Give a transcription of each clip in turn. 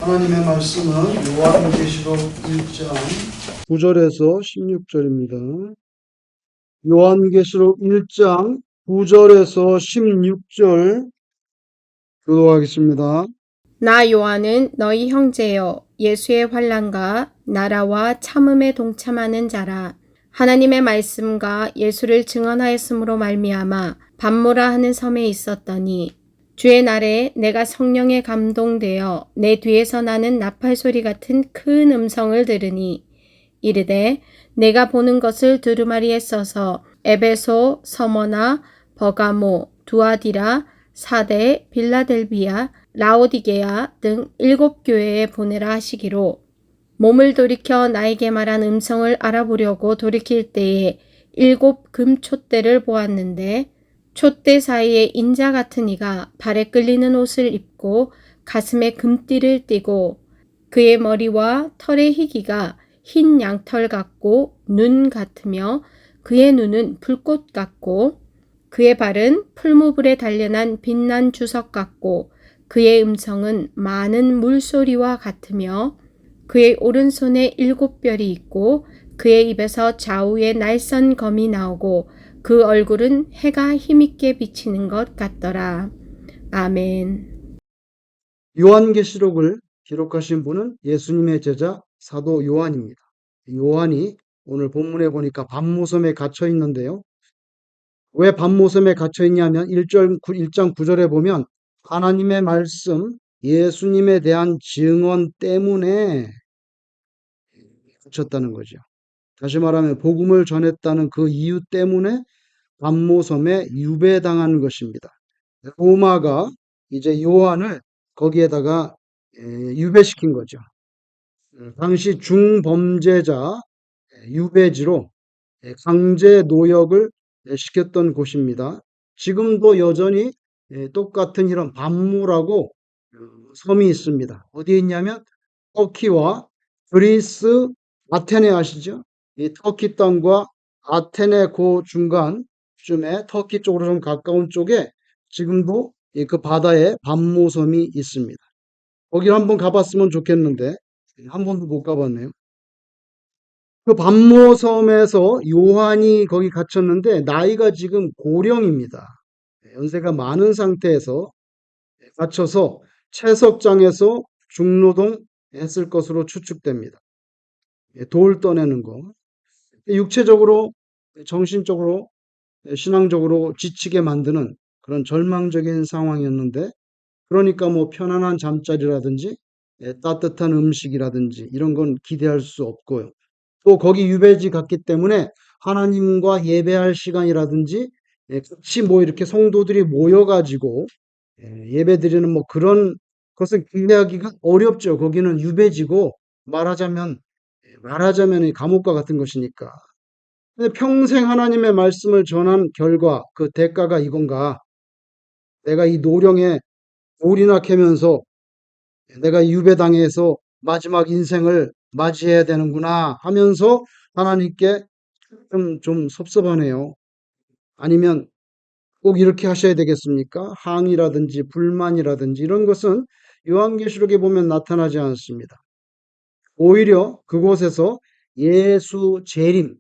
하나님의 말씀은 요한계시록 1장 9절에서 16절입니다. 요한계시록 1장 9절에서 16절 교독하겠습니다. 나 요한은 너희 형제여 예수의 환난과 나라와 참음에 동참하는 자라. 하나님의 말씀과 예수를 증언하였으므로 말미암아 밤모라 하는 섬에 있었더니 주의 날에 내가 성령에 감동되어 내 뒤에서 나는 나팔 소리 같은 큰 음성을 들으니 이르되 내가 보는 것을 두루마리에 써서 에베소, 서머나, 버가모, 두아디라, 사대, 빌라델비아, 라오디게아 등 7교회에 보내라 하시기로 몸을 돌이켜 나에게 말한 음성을 알아보려고 돌이킬 때에 7 금촛대를 보았는데 촛대 사이에 인자 같은 이가 발에 끌리는 옷을 입고 가슴에 금띠를 띠고 그의 머리와 털의 희기가 흰 양털 같고 눈 같으며 그의 눈은 불꽃 같고 그의 발은 풀무불에 단련한 빛난 주석 같고 그의 음성은 많은 물소리와 같으며 그의 오른손에 7별이 있고 그의 입에서 좌우에 날선 검이 나오고 그 얼굴은 해가 힘있게 비치는 것 같더라. 아멘. 요한계시록을 기록하신 분은 예수님의 제자 사도 요한입니다. 요한이 오늘 본문에 보니까 밤모섬에 갇혀 있는데요. 왜 밤모섬에 갇혀 있냐면 1장 9절에 보면 하나님의 말씀, 예수님에 대한 증언 때문에 갇혔다는 거죠. 다시 말하면 복음을 전했다는 그 이유 때문에 밤모섬에 유배당한 것입니다. 로마가 이제 요한을 거기에다가 유배시킨 거죠. 당시 중범죄자 유배지로 강제 노역을 시켰던 곳입니다. 지금도 여전히 똑같은 이런 밤모라고 섬이 있습니다. 어디에 있냐면 터키와 그리스 아테네 아시죠? 이 터키 땅과 아테네 그 중간쯤에 터키 쪽으로 좀 가까운 쪽에 지금도 그 바다에 밤모섬이 있습니다. 거기 한번 가봤으면 좋겠는데 한 번도 못 가봤네요. 그 밤모섬에서 요한이 거기 갇혔는데 나이가 지금 고령입니다. 연세가 많은 상태에서 갇혀서 채석장에서 중노동 했을 것으로 추측됩니다. 돌 떠내는 거. 육체적으로, 정신적으로, 신앙적으로 지치게 만드는 그런 절망적인 상황이었는데, 그러니까 뭐 편안한 잠자리라든지, 따뜻한 음식이라든지 이런 건 기대할 수 없고요. 또 거기 유배지 갔기 때문에 하나님과 예배할 시간이라든지, 같이 뭐 이렇게 성도들이 모여가지고 예배 드리는 뭐 그런 것을 기대하기가 어렵죠. 거기는 유배지고 말하자면 이 감옥과 같은 것이니까. 근데 평생 하나님의 말씀을 전한 결과 그 대가가 이건가? 내가 이 노령에 돌이나 캐면서 내가 유배당해서 마지막 인생을 맞이해야 되는구나 하면서 하나님께 좀 섭섭하네요. 아니면 꼭 이렇게 하셔야 되겠습니까? 항의라든지 불만이라든지 이런 것은 요한계시록에 보면 나타나지 않습니다. 오히려 그곳에서 예수 재림,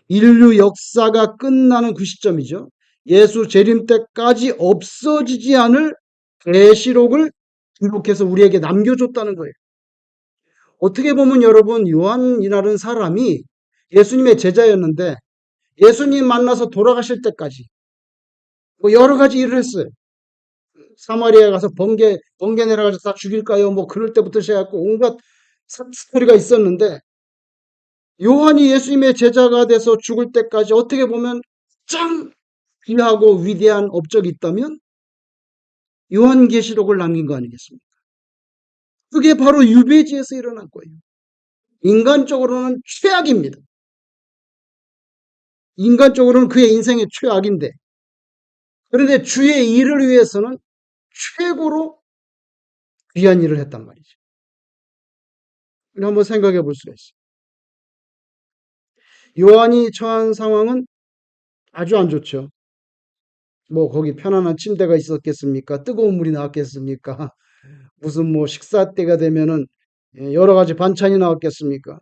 인류 역사가 끝나는 그 시점이죠. 예수 재림 때까지 없어지지 않을 계시록을 기록해서 우리에게 남겨줬다는 거예요. 어떻게 보면 여러분 요한이라는 사람이 예수님의 제자였는데 예수님 만나서 돌아가실 때까지 뭐 여러 가지 일을 했어요. 사마리아에 가서 번개 내려가서 다 죽일까요? 뭐 그럴 때부터 시작해갖고 온갖 스토리가 있었는데 요한이 예수님의 제자가 돼서 죽을 때까지 어떻게 보면 짱 귀하고 위대한 업적이 있다면 요한계시록을 남긴 거 아니겠습니까? 그게 바로 유배지에서 일어난 거예요. 인간적으로는 최악입니다. 인간적으로는 그의 인생의 최악인데 그런데 주의 일을 위해서는 최고로 귀한 일을 했단 말이죠. 한번 생각해 볼 수가 있어요. 요한이 처한 상황은 아주 안 좋죠. 뭐 거기 편안한 침대가 있었겠습니까? 뜨거운 물이 나왔겠습니까? 무슨 뭐 식사 때가 되면은 여러 가지 반찬이 나왔겠습니까?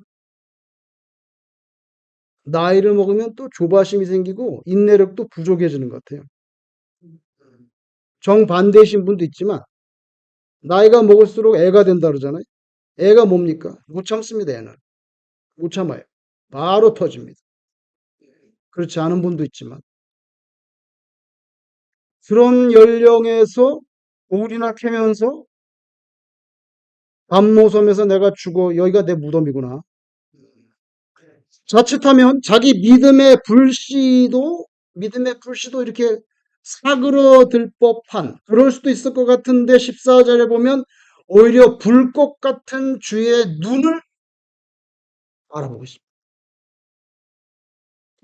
나이를 먹으면 또 조바심이 생기고 인내력도 부족해지는 것 같아요. 정반대이신 분도 있지만 나이가 먹을수록 애가 된다 그러잖아요. 애가 뭡니까? 못 참습니다, 애는. 못 참아요. 바로 터집니다. 그렇지 않은 분도 있지만 그런 연령에서 돌이나 캐면서 밤모섬에서 내가 죽어 여기가 내 무덤이구나. 자칫하면 자기 믿음의 불씨도 이렇게 사그러들 법한 그럴 수도 있을 것 같은데 14절에 보면 오히려 불꽃 같은 주의 눈을 바라보고 있습니다.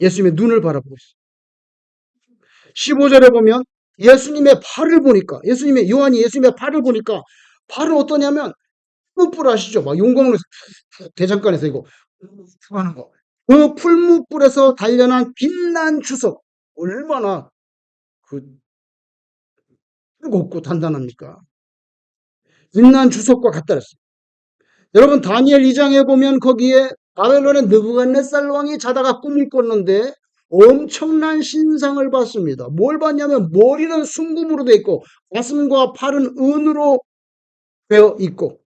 예수님의 눈을 바라보고 있습니다. 15절에 보면 예수님의 팔을 보니까 요한이 예수님의 팔을 보니까 팔은 어떠냐면 풀무불 아시죠? 막 용광로에서 대장간에서 이거 하는 거. 그 풀무불에서 단련한 빛난 주석 얼마나 그 뜨겁고 단단합니까? 빛난 주석과 같다 그랬어요. 여러분 다니엘 2장에 보면 거기에 바벨론의 느부갓네살 왕이 자다가 꿈을 꿨는데 엄청난 신상을 봤습니다. 뭘 봤냐면 머리는 순금으로 되어 있고 가슴과 팔은 은으로 되어 있고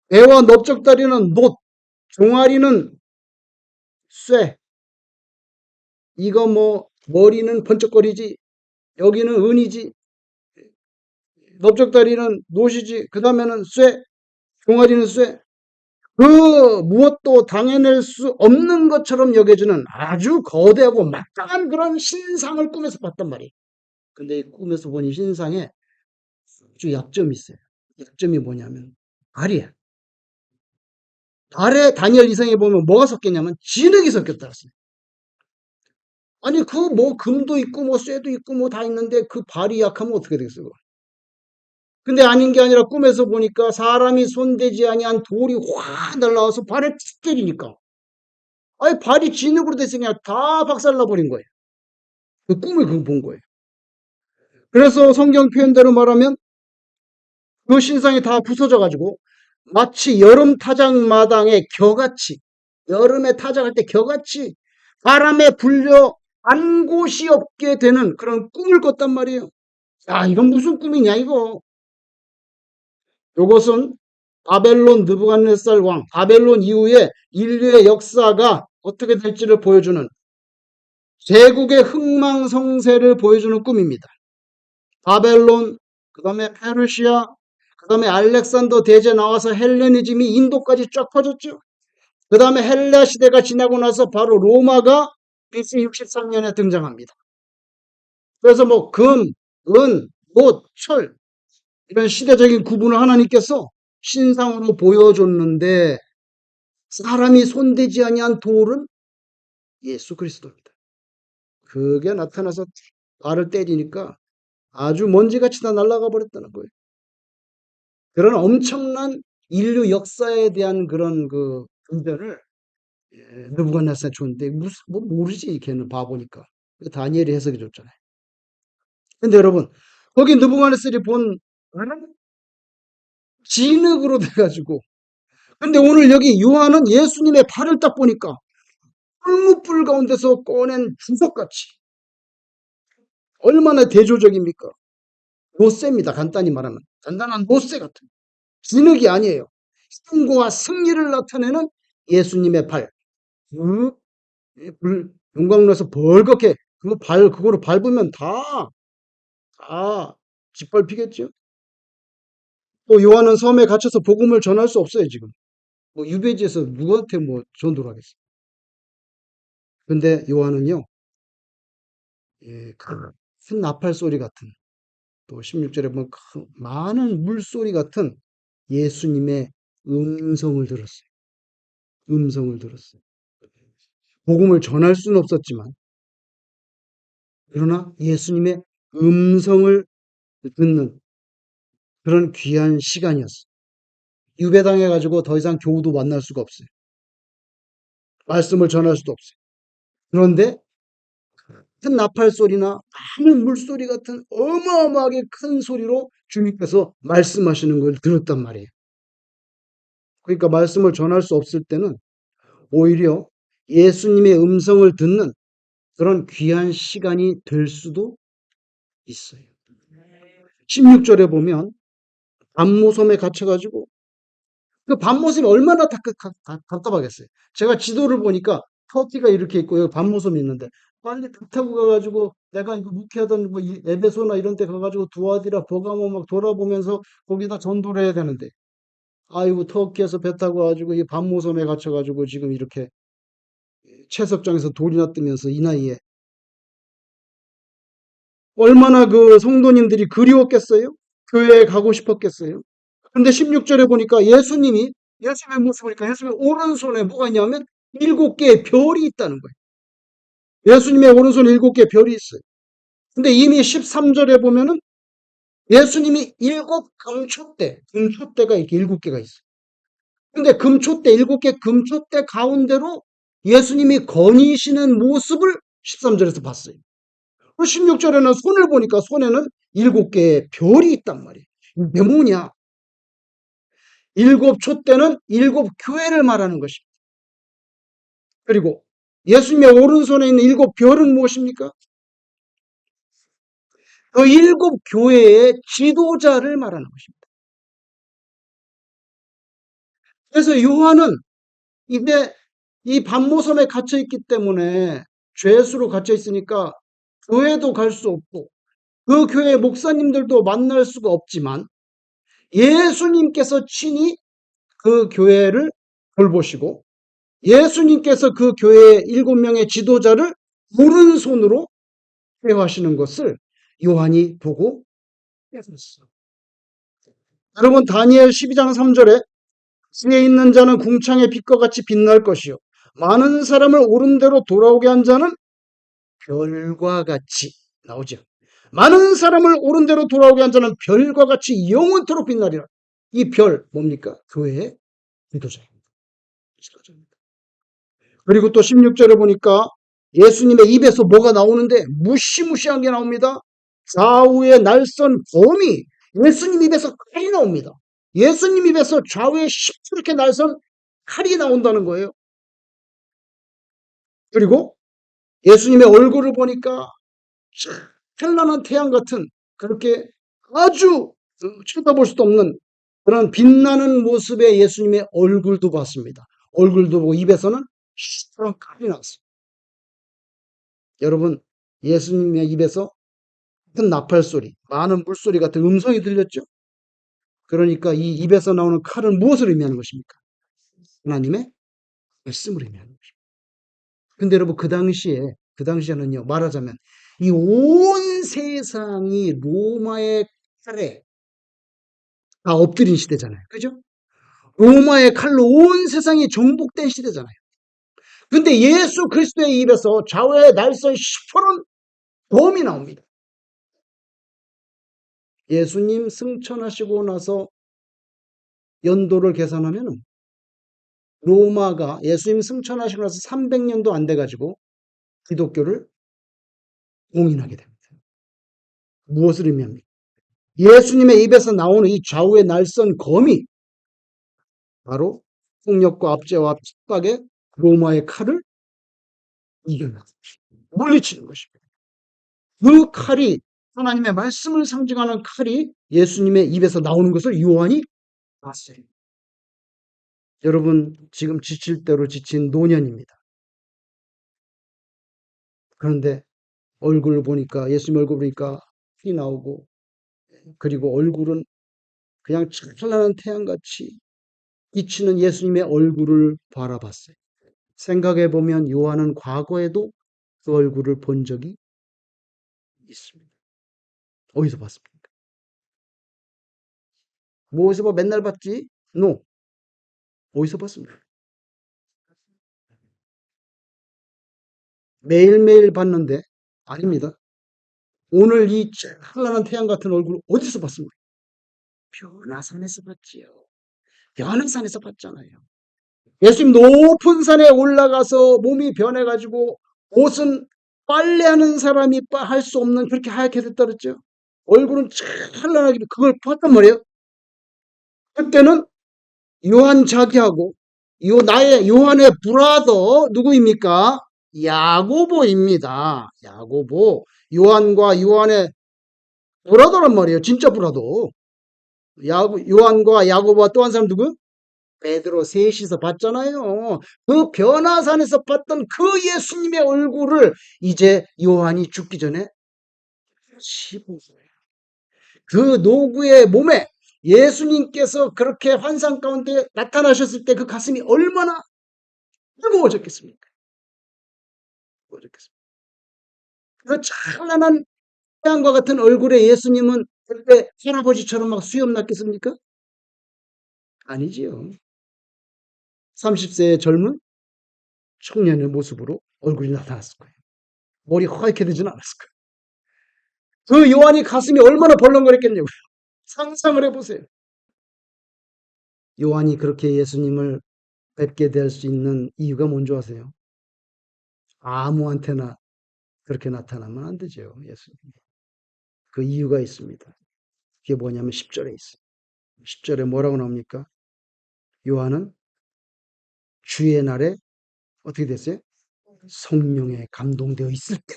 배와 넓적다리는 놋, 종아리는 쇠. 이거 뭐 머리는 번쩍거리지 여기는 은이지 넓적다리는 놋이지 그 다음에는 쇠, 종아리는 쇠. 그 무엇도 당해낼 수 없는 것처럼 여겨지는 아주 거대하고 막강한 그런 신상을 꿈에서 봤단 말이에요. 근데 이 꿈에서 본 이 신상에 아주 약점이 있어요. 약점이 뭐냐면 발이야. 발에 다니엘 이상에 보면 뭐가 섞였냐면 진흙이 섞였다 했어요. 아니 그 뭐 금도 있고 뭐 쇠도 있고 뭐 다 있는데 그 발이 약하면 어떻게 되겠어요? 근데 아닌 게 아니라 꿈에서 보니까 사람이 손대지 아니한 돌이 확 날라와서 발에 탁 때리니까 아니 발이 진흙으로 됐으니까 다 박살나 버린 거예요. 그 꿈을 본 거예요. 그래서 성경 표현대로 말하면 그 신상이 다 부서져 가지고 마치 여름 타작 마당에 겨같이 여름에 타작할 때 겨같이 바람에 불려 안 곳이 없게 되는 그런 꿈을 꿨단 말이에요. 야, 이건 무슨 꿈이냐 이거. 요것은 바벨론 느부갓네살 왕, 바벨론 이후에 인류의 역사가 어떻게 될지를 보여주는 제국의 흥망성쇠를 보여주는 꿈입니다. 바벨론, 그 다음에 페르시아, 그 다음에 알렉산더 대제 나와서 헬레니즘이 인도까지 쫙 퍼졌죠. 그 다음에 헬라 시대가 지나고 나서 바로 로마가 BC 63년에 등장합니다. 그래서 뭐 금, 은, 못, 철 이런 시대적인 구분을 하나님께서 신상으로 보여줬는데 사람이 손대지 아니한 돌은 예수 그리스도입니다. 그게 나타나서 발을 때리니까 아주 먼지같이 다 날아가 버렸다는 거예요. 그런 엄청난 인류 역사에 대한 그런 그 분별을 느부갓네살이 줬는데 무슨 뭐 모르지 걔는 바보니까. 다니엘이 해석해 줬잖아요. 근데 여러분 거기 느부갓네살이 본 진흙으로 돼가지고 근데 오늘 여기 요한은 예수님의 팔을 딱 보니까 풀무불 가운데서 꺼낸 주석같이 얼마나 대조적입니까? 노쇠입니다. 간단히 말하면 단단한 노쇠 같은 진흙이 아니에요. 승고와 승리를 나타내는 예수님의 팔. 그 용광로에서 벌겋게 그거로 밟으면 다 짓밟히겠죠. 또 요한은 섬에 갇혀서 복음을 전할 수 없어요 지금. 뭐 유배지에서 누구한테 뭐 전도를 하겠어요. 근데 요한은요, 큰 나팔 소리 같은 또 16절에 보면 많은 물소리 같은 예수님의 음성을 들었어요. 음성을 들었어요. 복음을 전할 수는 없었지만 그러나 예수님의 음성을 듣는 그런 귀한 시간이었어요. 유배당해가지고 더 이상 교우도 만날 수가 없어요. 말씀을 전할 수도 없어요. 그런데 큰 나팔 소리나 많은 물소리 같은 어마어마하게 큰 소리로 주님께서 말씀하시는 걸 들었단 말이에요. 그러니까 말씀을 전할 수 없을 때는 오히려 예수님의 음성을 듣는 그런 귀한 시간이 될 수도 있어요. 16절에 보면 밤모섬에 갇혀가지고 그 밤모섬이 얼마나 답답하겠어요. 제가 지도를 보니까 터키가 이렇게 있고 여기 밤모섬이 있는데 빨리 배 타고 가가지고 내가 이거 목회하던 뭐 에베소나 이런 데 가가지고 두아디라 버가모 막 돌아보면서 거기다 전도를 해야 되는데 아이고 터키에서 배 타고 가지고 이 밤모섬에 갇혀가지고 지금 이렇게 채석장에서 돌이나 뜨면서 이 나이에 얼마나 그 성도님들이 그리웠겠어요? 교회에 가고 싶었겠어요? 근데 16절에 보니까 예수님의 모습을 보니까 예수님의 오른손에 뭐가 있냐면 7개의 별이 있다는 거예요. 예수님의 오른손에 7개의 별이 있어요. 근데 이미 13절에 보면은 예수님이 7금초대가 이렇게 7개가 있어요. 근데 금초대, 7개 금초대 가운데로 예수님이 거니시는 모습을 13절에서 봤어요. 16절에는 손을 보니까 손에는 7개의 별이 있단 말이에요. 이게 뭐냐? 7촛대는 7교회를 말하는 것입니다. 그리고 예수님의 오른손에 있는 7별은 무엇입니까? 그 7교회의 지도자를 말하는 것입니다. 그래서 요한은 이제 이 밤모섬에 갇혀 있기 때문에 죄수로 갇혀 있으니까 교회도 갈 수 없고 그 교회 목사님들도 만날 수가 없지만 예수님께서 친히 그 교회를 돌보시고 예수님께서 그 교회의 7명의 지도자를 오른손으로 회하시는 것을 요한이 보고 깨달았어. 여러분 다니엘 12장 3절에 승에 있는 자는 궁창의 빛과 같이 빛날 것이요 많은 사람을 옳은 대로 돌아오게 한 자는 별과 같이 나오죠. 많은 사람을 옳은 대로 돌아오게 한 자는 별과 같이 영원토록 빛나리라. 이 별 뭡니까? 교회의 지도자입니다. 그리고 또 16절에 보니까 예수님의 입에서 뭐가 나오는데 무시무시한 게 나옵니다. 좌우의 날선 검이 예수님 입에서 칼이 나옵니다. 예수님 입에서 좌우에 시퍼렇게 날선 칼이 나온다는 거예요. 그리고 예수님의 얼굴을 보니까 찬란한 태양 같은 그렇게 아주 쳐다볼 수도 없는 그런 빛나는 모습의 예수님의 얼굴도 봤습니다. 얼굴도 보고 입에서는 시퍼런 칼이 나왔어요. 여러분 예수님의 입에서 큰 나팔 소리, 많은 물소리 같은 음성이 들렸죠. 그러니까 이 입에서 나오는 칼은 무엇을 의미하는 것입니까? 하나님의 말씀을 의미하는 것입니다. 근데 여러분 그 당시에는요 말하자면 이 온 세상이 로마의 칼에 다 엎드린 시대잖아요. 그죠? 로마의 칼로 온 세상이 정복된 시대잖아요. 근데 예수 그리스도의 입에서 좌우의 날선 시퍼런 검이 나옵니다. 예수님 승천하시고 나서 연도를 계산하면 로마가 예수님 승천하시고 나서 300년도 안 돼가지고 기독교를 공인하게 됩니다. 무엇을 의미합니까? 예수님의 입에서 나오는 이 좌우의 날선 검이 바로 폭력과 압제와 핍박의 로마의 칼을 이겨내는 물리치는 것입니다. 그 칼이 하나님의 말씀을 상징하는 칼이 예수님의 입에서 나오는 것을 요한이 봤어요. 여러분 지금 지칠 대로 지친 노년입니다. 그런데 얼굴을 보니까 예수님 얼굴 보니까 피 나오고 그리고 얼굴은 그냥 찬란한 태양같이 비치는 예수님의 얼굴을 바라봤어요. 생각해 보면 요한은 과거에도 그 얼굴을 본 적이 있습니다. 어디서 봤습니까? 무엇에서 봐 맨날 봤지? No. 어디서 봤습니까? 매일매일 봤는데 아닙니다. 오늘 이 찬란한 태양 같은 얼굴 어디서 봤습니까? 변화산에서 봤지요. 변화산에서 봤잖아요. 예수님 높은 산에 올라가서 몸이 변해가지고 옷은 빨래하는 사람이 할 수 없는 그렇게 하얗게 됐다 그랬죠. 얼굴은 찬란하게 그걸 봤단 말이에요. 그때는 요한 자기하고 나의 요한의 브라더 누구입니까? 야고보입니다. 야고보. 요한과 요한의 브라더란 말이에요. 진짜 브라더. 요한과 야고보와 또 한 사람 누구? 베드로 셋이서 봤잖아요. 그 변화산에서 봤던 그 예수님의 얼굴을 이제 요한이 죽기 전에 다시 본 거예요. 그 노구의 몸에 예수님께서 그렇게 환상 가운데 나타나셨을 때 그 가슴이 얼마나 뜨거워졌겠습니까? 뜨거워졌겠습니까? 그 찬란한 태양과 같은 얼굴의 예수님은 그때 할아버지처럼 막 수염 났겠습니까? 아니지요. 30세의 젊은 청년의 모습으로 얼굴이 나타났을 거예요. 머리 허옇게 되지는 않았을 거예요. 그 요한이 가슴이 얼마나 벌렁거렸겠냐고요. 상상을 해보세요. 요한이 그렇게 예수님을 뵙게 될 수 있는 이유가 뭔지 아세요? 아무한테나 그렇게 나타나면 안 되죠, 예수님이. 그 이유가 있습니다. 그게 뭐냐면 10절에 있어요. 10절에 뭐라고 나옵니까? 요한은 주의 날에 어떻게 됐어요? 성령에 감동되어 있을 때.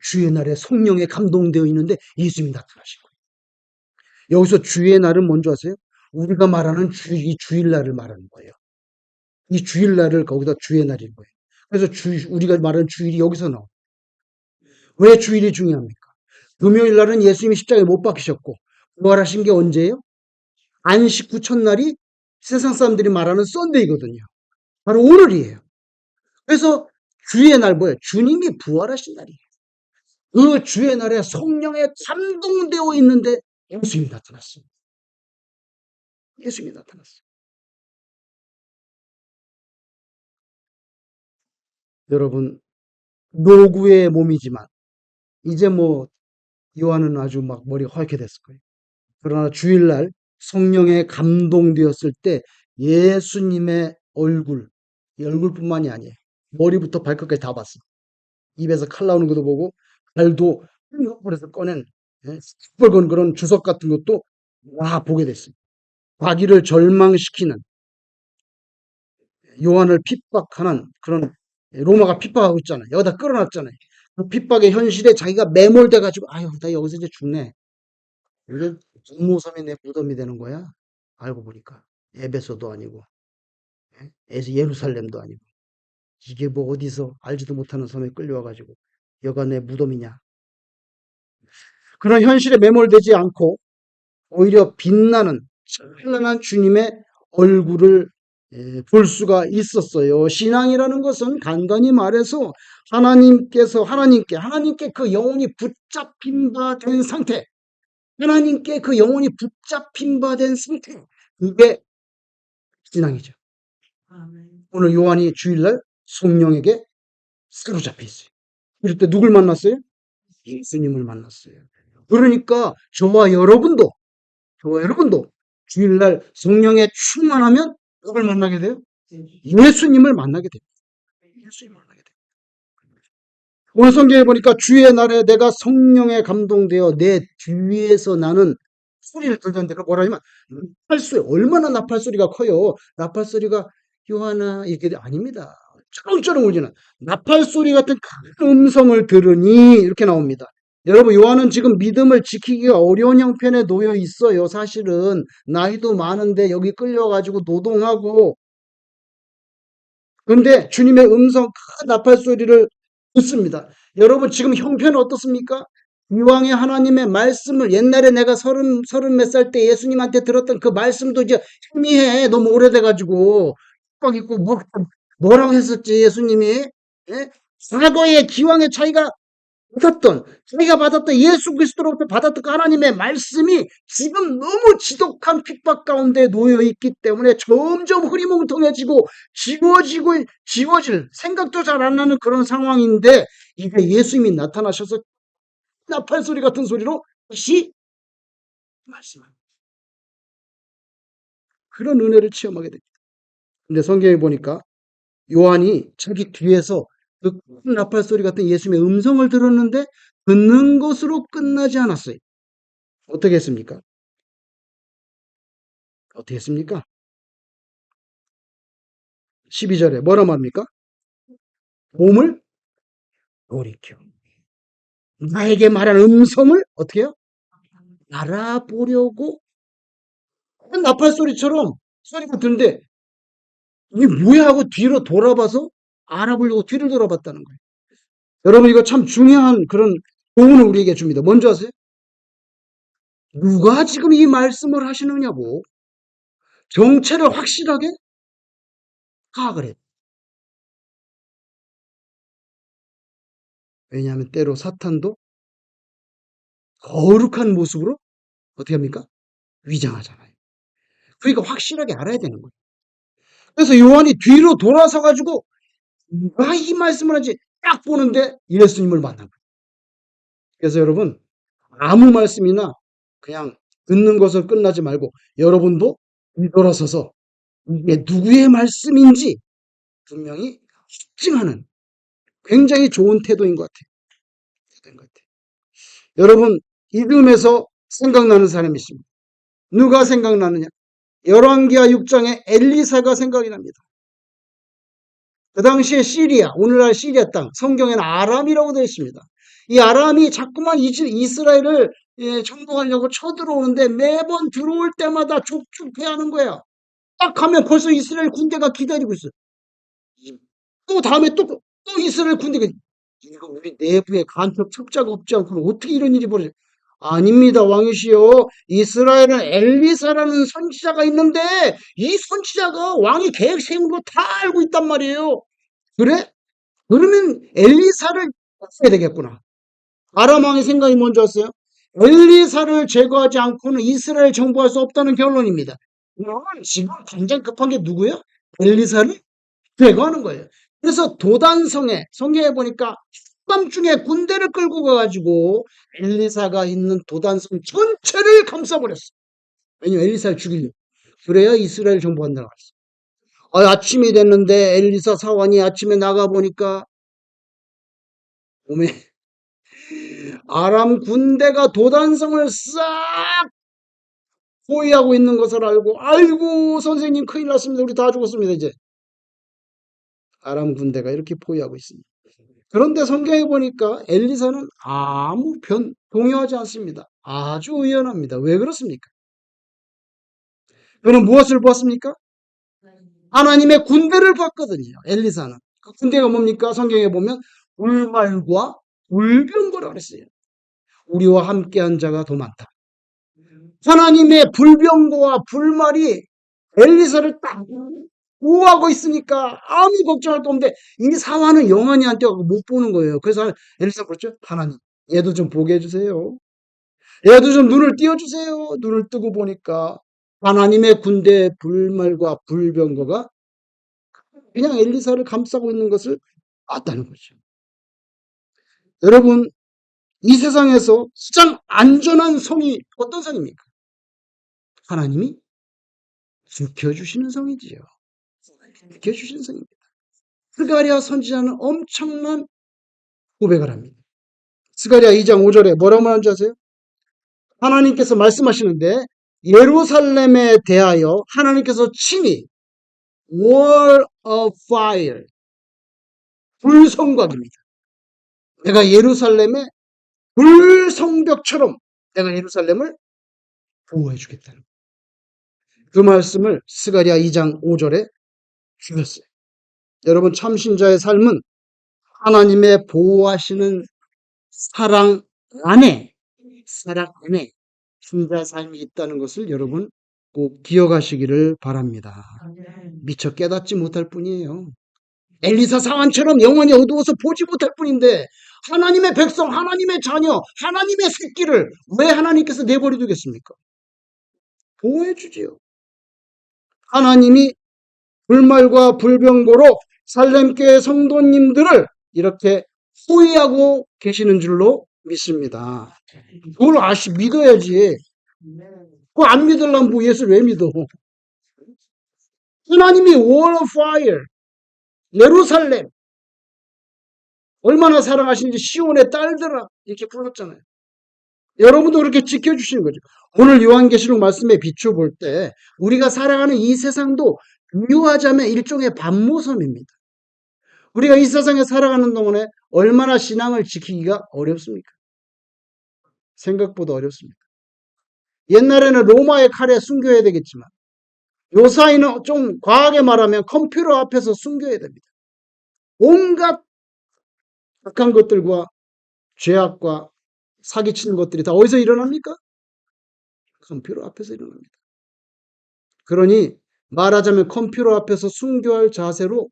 주의 날에 성령에 감동되어 있는데 예수님이 나타나신 거예요. 여기서 주의 날은 뭔지 아세요? 우리가 말하는 이 주일날을 말하는 거예요. 이 주일날을 거기다 주의 날인 거예요. 그래서 우리가 말하는 주일이 여기서 나와요. 왜 주일이 중요합니까? 금요일 날은 예수님이 십자가에 못 박히셨고 부활하신 게 언제예요? 안식 후 첫날이 세상 사람들이 말하는 썬데이거든요. 바로 오늘이에요. 그래서 주의 날 뭐예요? 주님이 부활하신 날이에요. 그 주의 날에 성령에 감동되어 있는데 예수님이 나타났어요. 예수님이 나타났어요. 여러분, 노구의 몸이지만 이제 뭐 요한은 아주 막 머리가 하얗게 됐을 거예요. 그러나 주일날 성령에 감동되었을 때 예수님의 얼굴, 이 얼굴뿐만이 아니에요. 머리부터 발끝까지 다 봤어. 입에서 칼 나오는 것도 보고 발도 흙물에서 꺼낸 시뻘건 그런 주석 같은 것도 다 보게 됐어요. 자기를 절망시키는 요한을 핍박하는 그런 로마가 핍박하고 있잖아요. 여기다 끌어놨잖아요. 그 핍박의 현실에 자기가 매몰돼 가지고 아유 나 여기서 이제 죽네. 이게 분모섬이 내 무덤이 되는 거야. 알고 보니까 에베소도 아니고 예루살렘도 아니고 이게 뭐 어디서 알지도 못하는 섬에 끌려와 가지고 여가 내 무덤이냐. 그런 현실에 매몰되지 않고 오히려 빛나는 찬란한 주님의 얼굴을 볼 수가 있었어요. 신앙이라는 것은 간단히 말해서 하나님께 그 영혼이 붙잡힌 바 된 상태, 하나님께 그 영혼이 붙잡힌 바 된 상태, 그게 신앙이죠. 오늘 요한이 주일날 성령에게 사로잡혀 있어요. 이럴 때 누굴 만났어요? 예수님을 만났어요. 그러니까 저와 여러분도 주일날 성령에 충만하면 누굴 만나게 돼요? 예수님을 만나게 됩니다. 예수님을 만나게 됩니다. 오늘 성경에 보니까 주의 날에 내가 성령에 감동되어 내 뒤에서 나는 소리를 들었는데 그 뭐라 하면 나팔소리 얼마나 나팔소리가 커요. 나팔소리가 요하나 이렇게 아닙니다. 쩌렁쩌렁 울리는 나팔소리 같은 큰 음성을 들으니 이렇게 나옵니다. 여러분 요한은 지금 믿음을 지키기가 어려운 형편에 놓여 있어요. 사실은 나이도 많은데 여기 끌려가지고 노동하고 그런데 주님의 음성 큰 나팔소리를 듣습니다. 여러분 지금 형편은 어떻습니까? 이왕의 하나님의 말씀을 옛날에 내가 서른 몇 살 때 예수님한테 들었던 그 말씀도 이제 희미해. 너무 오래돼가지고 꽉 있고 뭐라고 했었지 예수님이? 예? 과거의 기왕의 자기가 받았던 예수 그리스도로부터 받았던 그 하나님의 말씀이 지금 너무 지독한 핍박 가운데 놓여 있기 때문에 점점 흐리멍텅해지고 지워질 생각도 잘 안 나는 그런 상황인데 이게 예수님이 나타나셔서 나팔소리 같은 소리로 다시 말씀합니다. 그런 은혜를 체험하게 됩니다. 근데 성경에 보니까 요한이 자기 뒤에서 그 큰 나팔 소리 같은 예수님의 음성을 들었는데 듣는 것으로 끝나지 않았어요. 어떻게 했습니까? 어떻게 했습니까? 12절에 뭐라 말합니까? 몸을 돌이켜. 나에게 말한 음성을 어떻게 해요? 알아보려고 나팔 소리처럼 소리가 드는데 이게 뭐야 하고 뒤로 돌아봐서 알아보려고 뒤를 돌아봤다는 거예요. 여러분 이거 참 중요한 그런 교훈을 우리에게 줍니다. 뭔지 아세요? 누가 지금 이 말씀을 하시느냐고 정체를 확실하게 파악을 해요. 왜냐하면 때로 사탄도 거룩한 모습으로 어떻게 합니까? 위장하잖아요. 그러니까 확실하게 알아야 되는 거예요. 그래서 요한이 뒤로 돌아서 가지고 누가 이 말씀을 하지 딱 보는데 예수님을 만난 거예요. 그래서 여러분 아무 말씀이나 그냥 듣는 것을 끝나지 말고 여러분도 뒤돌아서서 이게 누구의 말씀인지 분명히 입증하는 굉장히 좋은 태도인 것 같아요. 태도인 것 같아요. 여러분 이름에서 생각나는 사람이 있습니다. 누가 생각나느냐? 열왕기하 6장에 엘리사가 생각이 납니다. 그 당시에 시리아, 오늘날 시리아 땅, 성경에는 아람이라고 되어 있습니다. 이 아람이 자꾸만 이스라엘을 정복하려고 쳐들어오는데 매번 들어올 때마다 족축해하는 거야. 딱 가면 벌써 이스라엘 군대가 기다리고 있어. 또 다음에 또 이스라엘 군대가 이거 우리 내부에 간첩 첩자가 없지 않고는 어떻게 이런 일이 벌어져? 아닙니다, 왕이시여. 이스라엘은 엘리사라는 선지자가 있는데 이 선지자가 왕이 계획 세운 거 다 알고 있단 말이에요. 그래? 그러면 엘리사를 없애야 되겠구나. 아람 왕의 생각이 뭔지 아세요? 엘리사를 제거하지 않고는 이스라엘 정복할 수 없다는 결론입니다. 지금 당장 급한 게 누구예요? 엘리사를 제거하는 거예요. 그래서 도단성에 성경에 보니까 밤중에 군대를 끌고 가가지고 엘리사가 있는 도단성 전체를 감싸버렸어. 왜냐면 엘리사를 죽이려고. 그래야 이스라엘 정복한다고 했어. 아침이 됐는데 엘리사 사환이 아침에 나가보니까 몸에 아람 군대가 도단성을 싹 포위하고 있는 것을 알고 아이고 선생님 큰일 났습니다. 우리 다 죽었습니다. 이제 아람 군대가 이렇게 포위하고 있습니다. 그런데 성경에 보니까 엘리사는 아무 동요하지 않습니다. 아주 의연합니다. 왜 그렇습니까? 그는 무엇을 보았습니까? 하나님의 군대를 봤거든요. 엘리사는. 그 군대가 뭡니까? 성경에 보면 불말과 불병거라고 그랬어요. 우리와 함께한 자가 더 많다. 하나님의 불병거와 불말이 엘리사를 딱 보호하고 있으니까 아무 걱정할 거 없는데 이 사화는 영원히 안 떼고 못 보는 거예요. 그래서 엘리사가 그렇죠. 하나님 얘도 좀 보게 해주세요. 얘도 좀 눈을 띄워주세요. 눈을 뜨고 보니까 하나님의 군대 불말과 불병거가 그냥 엘리사를 감싸고 있는 것을 봤다는 거죠. 여러분 이 세상에서 가장 안전한 성이 어떤 성입니까? 하나님이 지켜주시는 성이지요. 지켜주시는 성입니다. 스가랴 선지자는 엄청난 고백을 합니다. 스가랴 2장 5절에 뭐라고 말하는지 아세요? 하나님께서 말씀하시는데 예루살렘에 대하여 하나님께서 친히 wall of fire 불성곽입니다. 내가 예루살렘의 불성벽처럼 내가 예루살렘을 보호해 주겠다는 그 말씀을 스가랴 2장 5절에 주셨어요. 여러분 참신자의 삶은 하나님의 보호하시는 사랑 안에 신자의 삶이 있다는 것을 여러분 꼭 기억하시기를 바랍니다. 미처 깨닫지 못할 뿐이에요. 엘리사 사환처럼 영원히 어두워서 보지 못할 뿐인데 하나님의 백성, 하나님의 자녀, 하나님의 새끼를 왜 하나님께서 내버려 두겠습니까? 보호해 주지요. 하나님이 불말과 불병거로 살렘교회 성도님들을 이렇게 호위하고 계시는 줄로 믿습니다. 그걸 믿어야지. 그거 안 믿으려면 뭐 예수를 왜 믿어? 하나님이 wall of fire, 예루살렘, 얼마나 사랑하시는지 시온의 딸들아 이렇게 불렀잖아요. 여러분도 그렇게 지켜주시는 거죠. 오늘 요한계시록 말씀에 비추어 볼 때 우리가 살아가는 이 세상도 비유하자면 일종의 반모섬입니다. 우리가 이 세상에 살아가는 동안에 얼마나 신앙을 지키기가 어렵습니까? 생각보다 어렵습니다. 옛날에는 로마의 칼에 숨겨야 되겠지만 요사이는 좀 과하게 말하면 컴퓨터 앞에서 숨겨야 됩니다. 온갖 악한 것들과 죄악과 사기치는 것들이 다 어디서 일어납니까? 컴퓨터 앞에서 일어납니다. 그러니 말하자면 컴퓨터 앞에서 순교할 자세로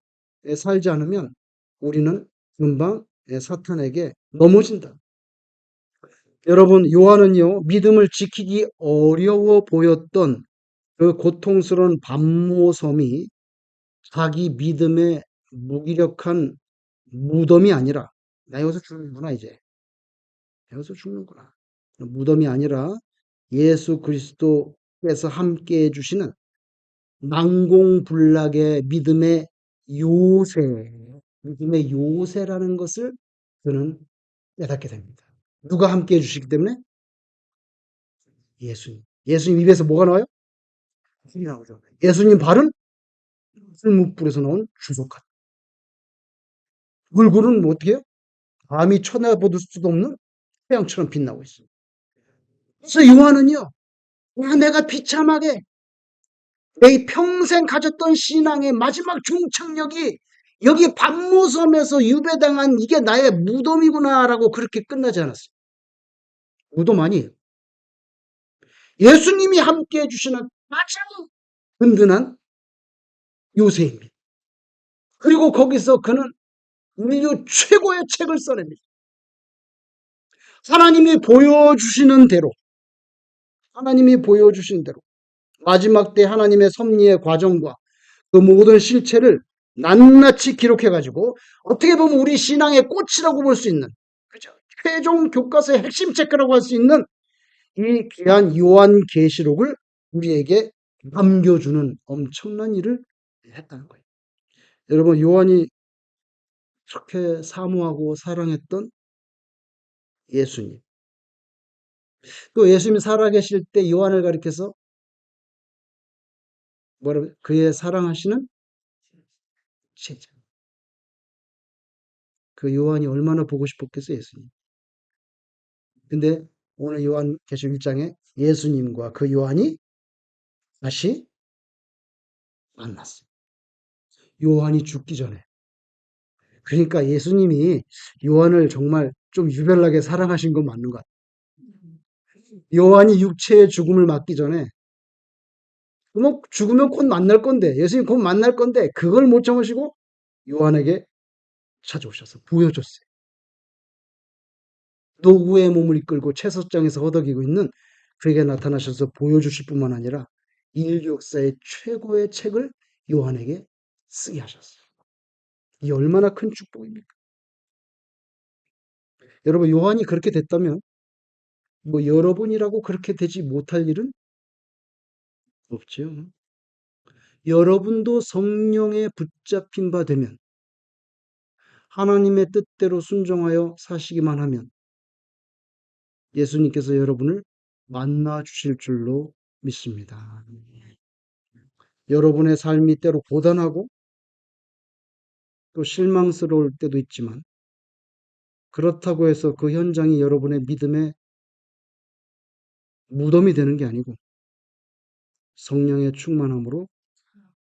살지 않으면 우리는 금방 사탄에게 넘어진다. 여러분, 요한은요, 믿음을 지키기 어려워 보였던 그 고통스러운 반모섬이 자기 믿음의 무기력한 무덤이 아니라, 나 여기서 죽는구나, 이제. 여기서 죽는구나. 무덤이 아니라 예수 그리스도께서 함께 해주시는 난공불락의 믿음의 요새라는 것을 그는 깨닫게 됩니다. 누가 함께 해주시기 때문에? 예수님. 예수님 입에서 뭐가 나와요? 술이 나오죠. 예수님 발은 풀무불에서 나온 주석같. 얼굴은 뭐 어떻게 해요? 감히 쳐다볼 수도 없는 태양처럼 빛나고 있어요. 그래서 요한은요, 내가 비참하게 내 평생 가졌던 신앙의 마지막 종착역이 여기 반모섬에서 유배당한 이게 나의 무덤이구나라고 그렇게 끝나지 않았어요. 무덤 아니에요. 예수님이 함께 해주시는 가장 든든한 요새입니다. 그리고 거기서 그는 인류 최고의 책을 써냅니다. 하나님이 보여주시는 대로 마지막 때 하나님의 섭리의 과정과 그 모든 실체를 낱낱이 기록해가지고 어떻게 보면 우리 신앙의 꽃이라고 볼 수 있는, 그죠? 최종 교과서의 핵심 체크라고 할 수 있는 이 귀한 요한계시록을 우리에게 남겨주는 엄청난 일을 했다는 거예요. 여러분, 요한이 그렇게 사모하고 사랑했던 예수님. 또 예수님이 살아계실 때 요한을 가리켜서 뭐라고 그의 사랑하시는 제자. 그 요한이 얼마나 보고 싶었겠어요, 예수님. 근데 오늘 요한계시록 1장에 예수님과 그 요한이 다시 만났어요. 요한이 죽기 전에. 그러니까 예수님이 요한을 정말 좀 유별나게 사랑하신 건 맞는 것 같아요. 요한이 육체의 죽음을 맞기 전에 뭐 죽으면 곧 만날 건데 예수님 곧 만날 건데 그걸 못 참으시고 요한에게 찾아오셔서 보여줬어요. 노구의 몸을 이끌고 채석장에서 허덕이고 있는 그에게 나타나셔서 보여주실 뿐만 아니라 인류 역사의 최고의 책을 요한에게 쓰게 하셨어요. 이 얼마나 큰 축복입니까? 여러분, 요한이 그렇게 됐다면 뭐 여러분이라고 그렇게 되지 못할 일은 없죠. 여러분도 성령에 붙잡힌 바 되면 하나님의 뜻대로 순종하여 사시기만 하면 예수님께서 여러분을 만나 주실 줄로 믿습니다. 여러분의 삶이 때로 고단하고 또 실망스러울 때도 있지만 그렇다고 해서 그 현장이 여러분의 믿음의 무덤이 되는 게 아니고 성령의 충만함으로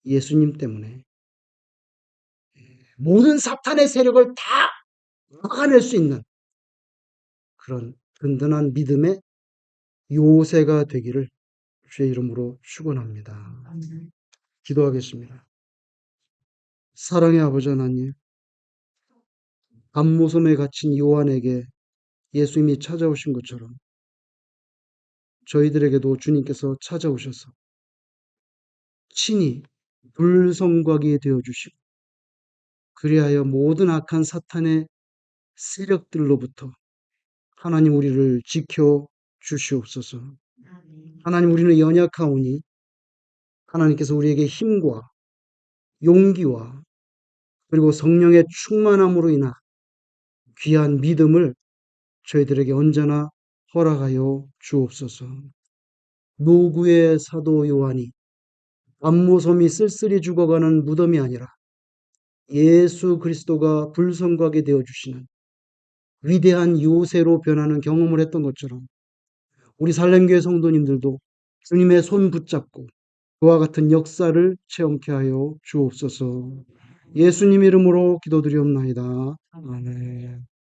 예수님 때문에 모든 사탄의 세력을 다 막아낼 수 있는 그런 든든한 믿음의 요새가 되기를 주의 이름으로 축원합니다. 기도하겠습니다. 사랑의 아버지 하나님, 암모섬에 갇힌 요한에게 예수님이 찾아오신 것처럼 저희들에게도 주님께서 찾아오셔서 친히 불성곽이 되어주시고 그리하여 모든 악한 사탄의 세력들로부터 하나님 우리를 지켜 주시옵소서. 하나님 우리는 연약하오니 하나님께서 우리에게 힘과 용기와 그리고 성령의 충만함으로 인한 귀한 믿음을 저희들에게 언제나 허락하여 주옵소서. 노구의 사도 요한이 암모섬이 쓸쓸히 죽어가는 무덤이 아니라 예수 그리스도가 불성각이 되어주시는 위대한 요새로 변하는 경험을 했던 것처럼 우리 살렘교회 성도님들도 주님의 손 붙잡고 그와 같은 역사를 체험케 하여 주옵소서. 예수님 이름으로 기도드리옵나이다. 아멘.